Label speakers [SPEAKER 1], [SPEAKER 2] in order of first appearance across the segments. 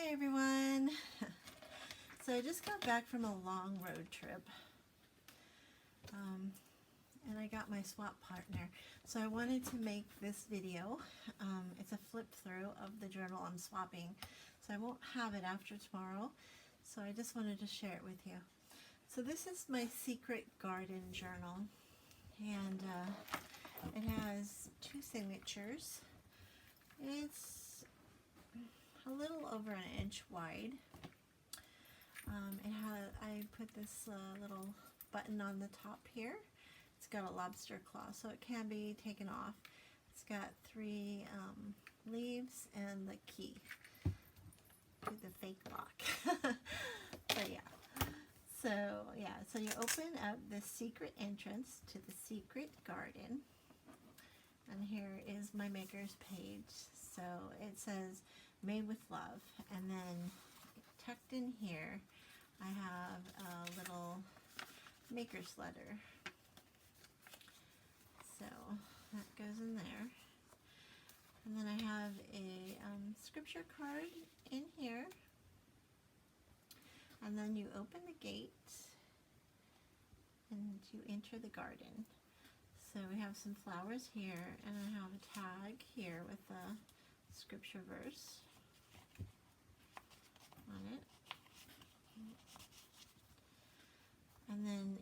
[SPEAKER 1] Hi everyone. So I just got back from a long road trip, and I got my swap partner. So I wanted to make this video. It's a flip through of the journal I'm swapping, so I won't have it after tomorrow. So I just wanted to share it with you. So this is my secret garden journal, and it has 2 signatures. It's a little over an inch wide. I put this little button on the top here. It's got a lobster claw, so it can be taken off. It's got 3 leaves and the key to the fake lock. But yeah, so you open up the secret entrance to the secret garden, and here is my maker's page. So it says made with love, and then tucked in here I have a little maker's letter. So that goes in there. And then I have a scripture card in here. And then you open the gate and you enter the garden. So we have some flowers here, and I have a tag here with the scripture verse on it. And then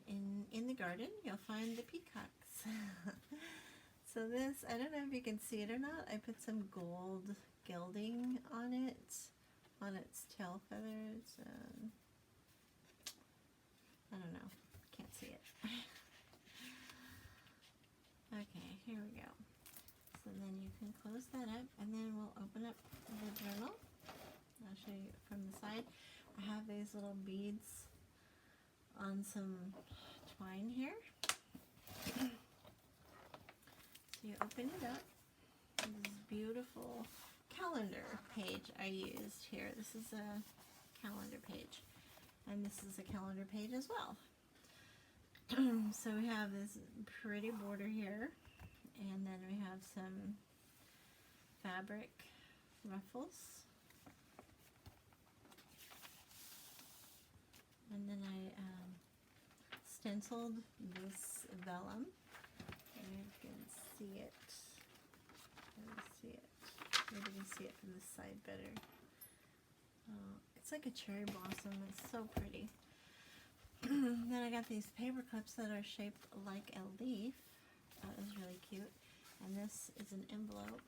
[SPEAKER 1] in the garden, you'll find the peacocks. So this, I don't know if you can see it or not, I put some gold gilding on its tail feathers. I don't know, can't see it. Okay, here we go. So then you can close that up, and then we'll open up the journal. I'll show you from the side. I have these little beads on some twine here. So you open it up. This beautiful calendar page I used here. This is a calendar page, and this is a calendar page as well. So we have this pretty border here, and then we have some fabric ruffles. And then I stenciled this vellum. You can see it. Maybe you can see it from this side better. It's like a cherry blossom. It's so pretty. Then I got these paper clips that are shaped like a leaf. That is really cute. And this is an envelope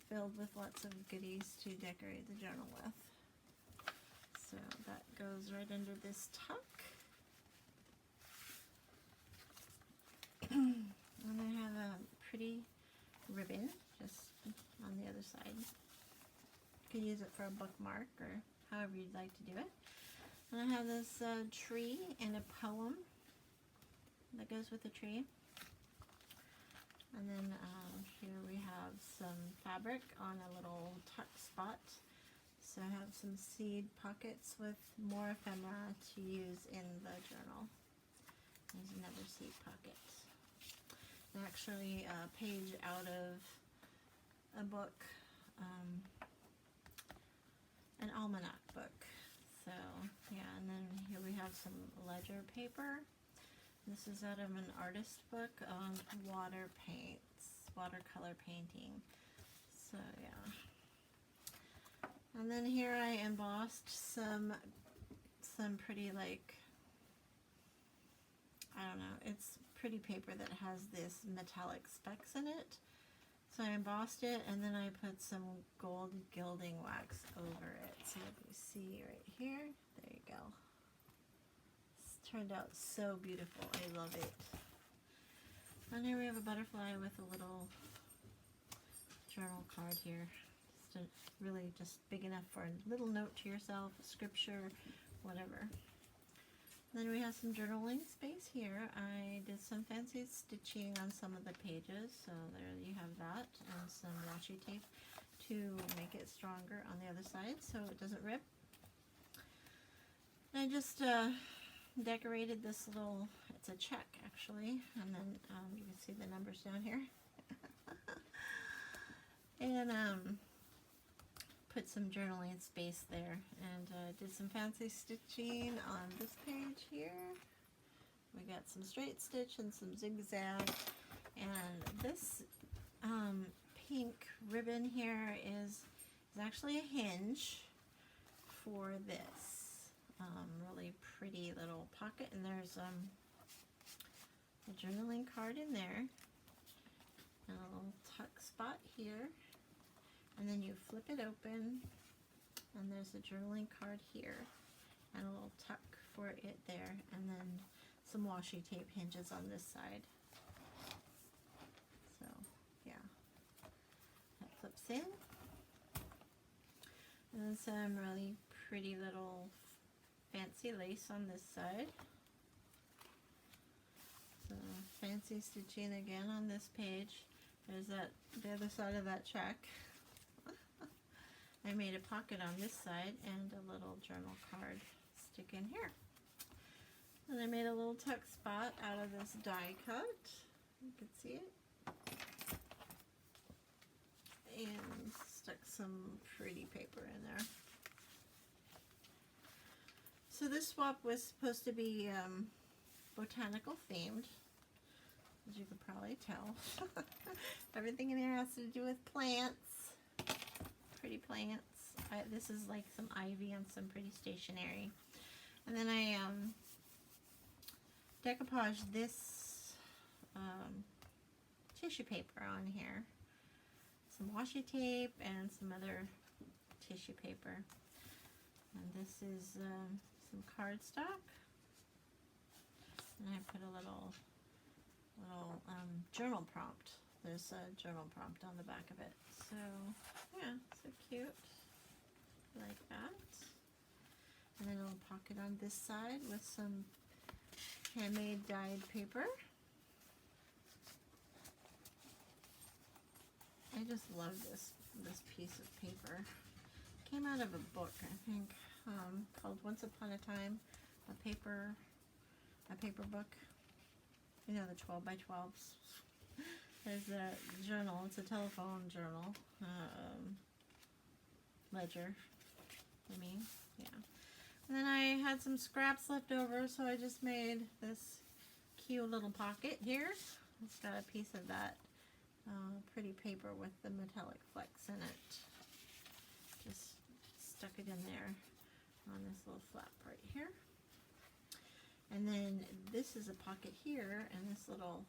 [SPEAKER 1] filled with lots of goodies to decorate the journal with. So that goes right under this tuck. And I have a pretty ribbon just on the other side. You can use it for a bookmark or however you'd like to do it. And I have this tree and a poem that goes with the tree. And then here we have some fabric on a little tuck spot. So I have some seed pockets with more ephemera to use in the journal. There's another seed pocket. Actually a page out of a book, an almanac book. So yeah, and then here we have some ledger paper. This is out of an artist book on water paints, watercolor painting. So yeah. And then here I embossed some pretty, like, I don't know, it's pretty paper that has this metallic specks in it. So I embossed it, and then I put some gold gilding wax over it. So if you see right here, there you go. It's turned out so beautiful. I love it. And here we have a butterfly with a little journal card here. Really just big enough for a little note to yourself, scripture, whatever. Then we have some journaling space here. I did some fancy stitching on some of the pages, so there you have that, and some washi tape to make it stronger on the other side so it doesn't rip. I just decorated this little, it's a check actually, and then you can see the numbers down here. And put some journaling space there, and did some fancy stitching on this page here. We got some straight stitch and some zigzag, and this pink ribbon here is actually a hinge for this really pretty little pocket, and there's a journaling card in there, and a little tuck spot here, and then you flip it open, and there's a journaling card here, and a little tuck for it there, and then some washi tape hinges on this side. So yeah, that flips in, and then some really pretty little fancy lace on this side. So fancy stitching again on this page. There's the other side of that check. I made a pocket on this side and a little journal card stick in here. And I made a little tuck spot out of this die cut. You can see it. And stuck some pretty paper in there. So this swap was supposed to be botanical themed, as you could probably tell. Everything in here has to do with plants, pretty plants. This is like some ivy and some pretty stationery. And then I decoupaged this tissue paper on here, some washi tape and some other tissue paper. And this is some cardstock, and I put a little journal prompt. There's a journal prompt on the back of it. So yeah, so cute, like that. And then a little pocket on this side with some handmade dyed paper. I just love this piece of paper. It came out of a book, I think, called Once Upon a Time, a paper book. You know, the 12 by 12s. There's a journal. It's a telephone journal, ledger. I mean, yeah. And then I had some scraps left over, so I just made this cute little pocket here. It's got a piece of that pretty paper with the metallic flecks in it. Just stuck it in there on this little flap right here. And then this is a pocket here, and this little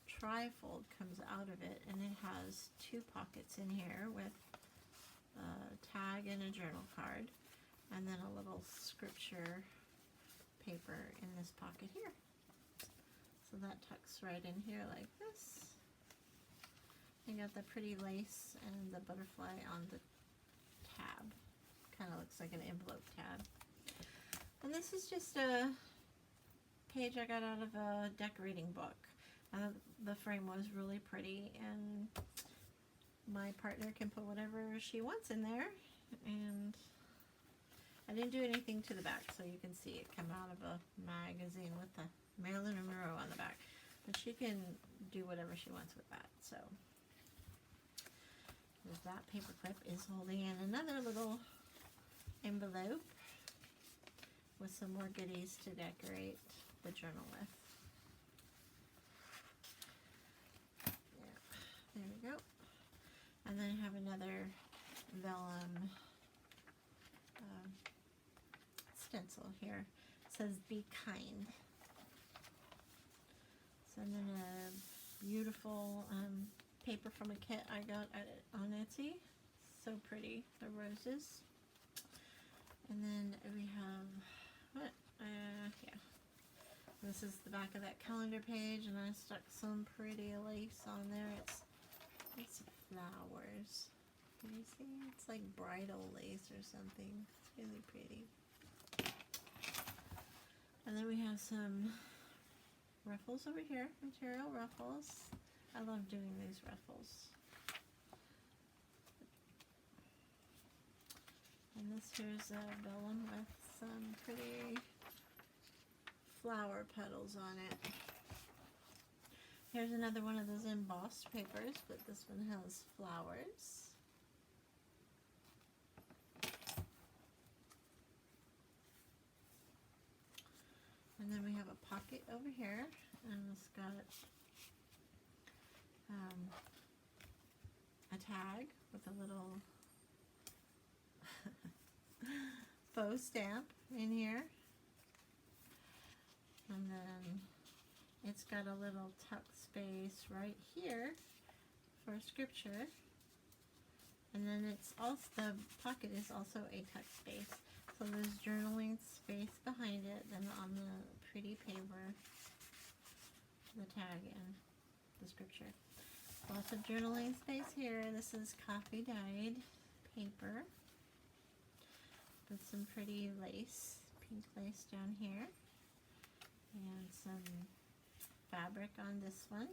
[SPEAKER 1] trifold comes out of it, and it has two pockets in here with a tag and a journal card, and then a little scripture paper in this pocket here. So that tucks right in here like this. I got the pretty lace and the butterfly on the tab. Kind of looks like an envelope tab. And this is just a page I got out of a decorating book. The frame was really pretty, and my partner can put whatever she wants in there. And I didn't do anything to the back, so you can see it come out of a magazine with the Marilyn Monroe on the back. But she can do whatever she wants with that. So that paper clip is holding in another little envelope with some more goodies to decorate the journal with. Yeah, there we go. And then I have another vellum stencil here. It says "Be kind." So then a beautiful paper from a kit I got on Etsy. So pretty, the roses. And then we have, yeah. This is the back of that calendar page, and I stuck some pretty lace on there. It's flowers. Can you see? It's like bridal lace or something. It's really pretty. And then we have some ruffles over here, material ruffles. I love doing these ruffles. And this here's a vellum with some pretty flower petals on it. Here's another one of those embossed papers, but this one has flowers. over here, and it's got a tag with a little faux stamp in here, and then it's got a little tuck space right here for scripture, and then it's also, the pocket is also a tuck space, so there's journaling space behind it, then on the pretty paper, the tag and the scripture. Lots of journaling space here. This is coffee dyed paper with some pretty lace, pink lace down here, and some fabric on this one.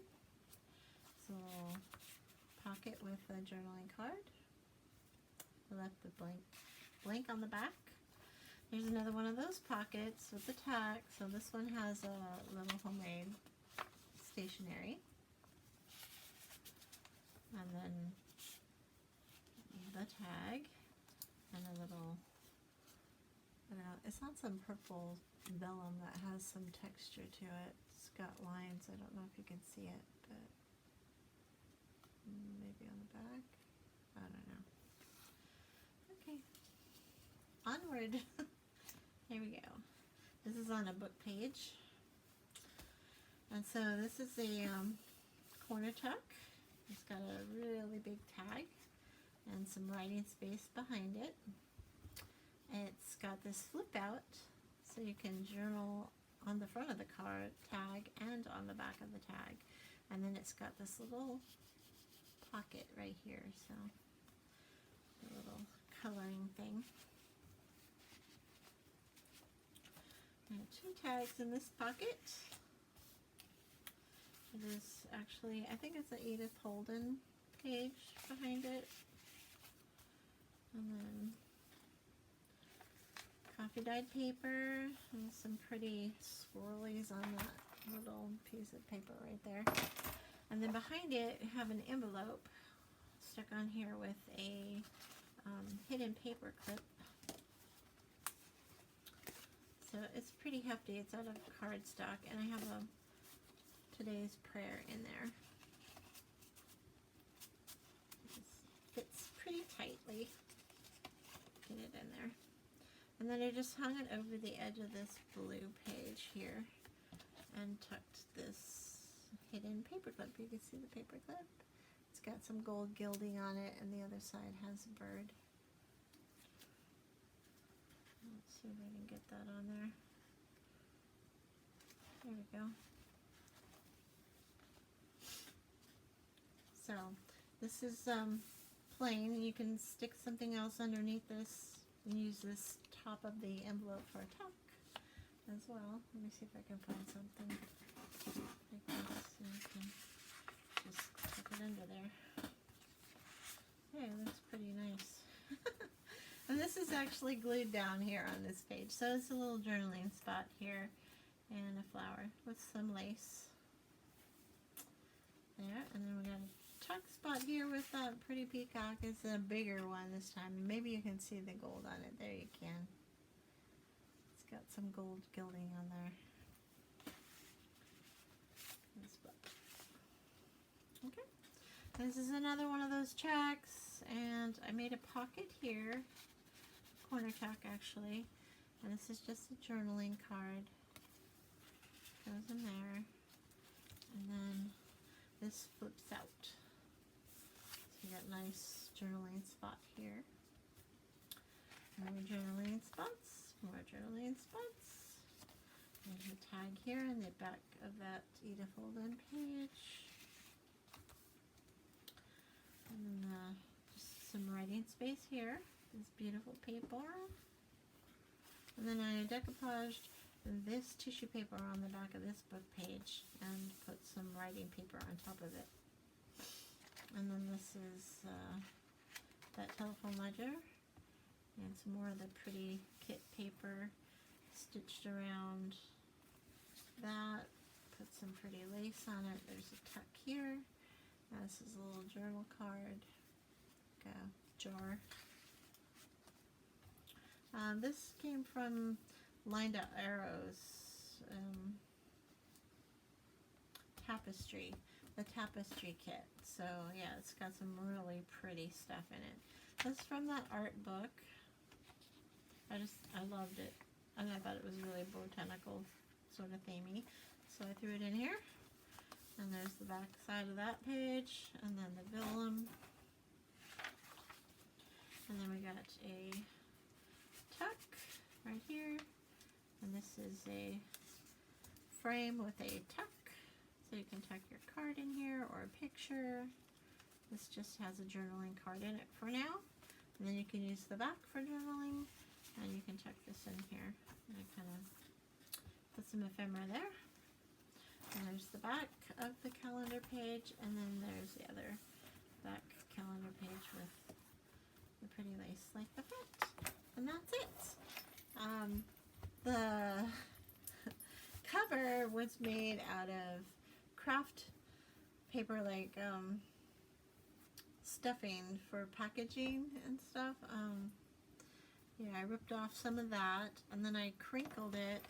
[SPEAKER 1] It's a little pocket with a journaling card. I left the blank on the back. There's another one of those pockets with the tag. So this one has a little homemade stationery. And then the tag and a little, I don't know, it's on some purple vellum that has some texture to it. It's got lines. I don't know if you can see it, but maybe on the back. I don't know. Okay, onward. Here we go. This is on a book page, and so this is a corner tuck. It's got a really big tag and some writing space behind it. It's got this flip out, so you can journal on the front of the card tag and on the back of the tag. And then it's got this little pocket right here, so a little coloring thing. And 2 tags in this pocket. It is actually, I think it's an Edith Holden page behind it. And then coffee dyed paper and some pretty swirlies on that little piece of paper right there. And then behind it, you have an envelope stuck on here with a hidden paper clip. So it's pretty hefty. It's out of cardstock, and I have a today's prayer in there. It fits pretty tightly. Get it in there. And then I just hung it over the edge of this blue page here and tucked this hidden paper clip. You can see the paper clip. It's got some gold gilding on it, and the other side has a bird. Let's see if I can get that on there. There we go. So this is plain. You can stick something else underneath this and use this top of the envelope for a tuck as well. Let me see if I can find something like this, and you can just tuck it under there. Hey, it looks pretty nice. And this is actually glued down here on this page, so it's a little journaling spot here and a flower with some lace there. And then we got a tuck spot here with that pretty peacock. It's a bigger one this time. Maybe you can see the gold on it. There you can. It's got some gold gilding on there. Okay. This is another one of those checks, and I made a pocket here. Corner tuck actually, and this is just a journaling card. Goes in there, and then this flips out. So you got a nice journaling spot here. More journaling spots, more journaling spots. There's a tag here in the back of that Edith Holden page. And then just some writing space here. This beautiful paper. And then I decoupaged this tissue paper on the back of this book page and put some writing paper on top of it. And then this is that telephone ledger and some more of the pretty kit paper stitched around that. Put some pretty lace on it. There's a tuck here. This is a little journal card, like a jar. This came from Lined Up Arrows. tapestry, the tapestry kit. So yeah, it's got some really pretty stuff in it. This is from that art book. I loved it, and I thought it was really botanical sort of themey. So I threw it in here. And there's the back side of that page, and then the vellum. And then we got a tuck right here. And this is a frame with a tuck. So you can tuck your card in here or a picture. This just has a journaling card in it for now. And then you can use the back for journaling. And you can tuck this in here. And I kind of put some ephemera there. And there's the back of the calendar page, and then there's the other back calendar page with the pretty lace like the front. And that's it. The cover was made out of craft paper, like stuffing for packaging and stuff. Yeah, I ripped off some of that, and then I crinkled it.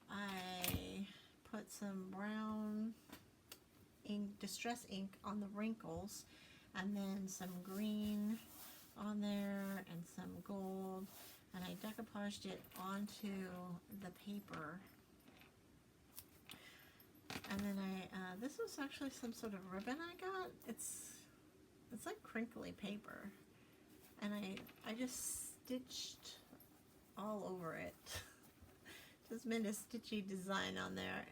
[SPEAKER 1] I put some brown ink, distress ink, on the wrinkles, and then some green on there and some gold, and I decoupaged it onto the paper. And then this was actually some sort of ribbon I got. It's like crinkly paper, and I just stitched all over it. Just made a stitchy design on there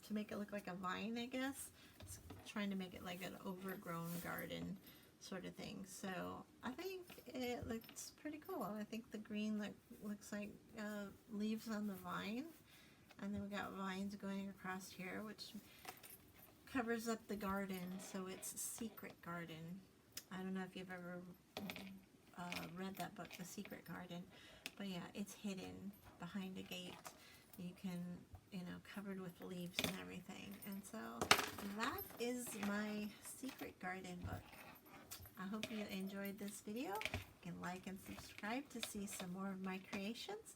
[SPEAKER 1] to make it look like a vine, I guess. It's trying to make it like an overgrown garden sort of thing. So I think it looks pretty cool. I think the green looks like leaves on the vine. And then we got vines going across here, which covers up the garden. So it's Secret Garden. I don't know if you've ever read that book, The Secret Garden. But yeah, it's hidden behind a gate. You can, covered with leaves and everything. And so that is my Secret Garden book. I hope you enjoyed this video. You can like and subscribe to see some more of my creations.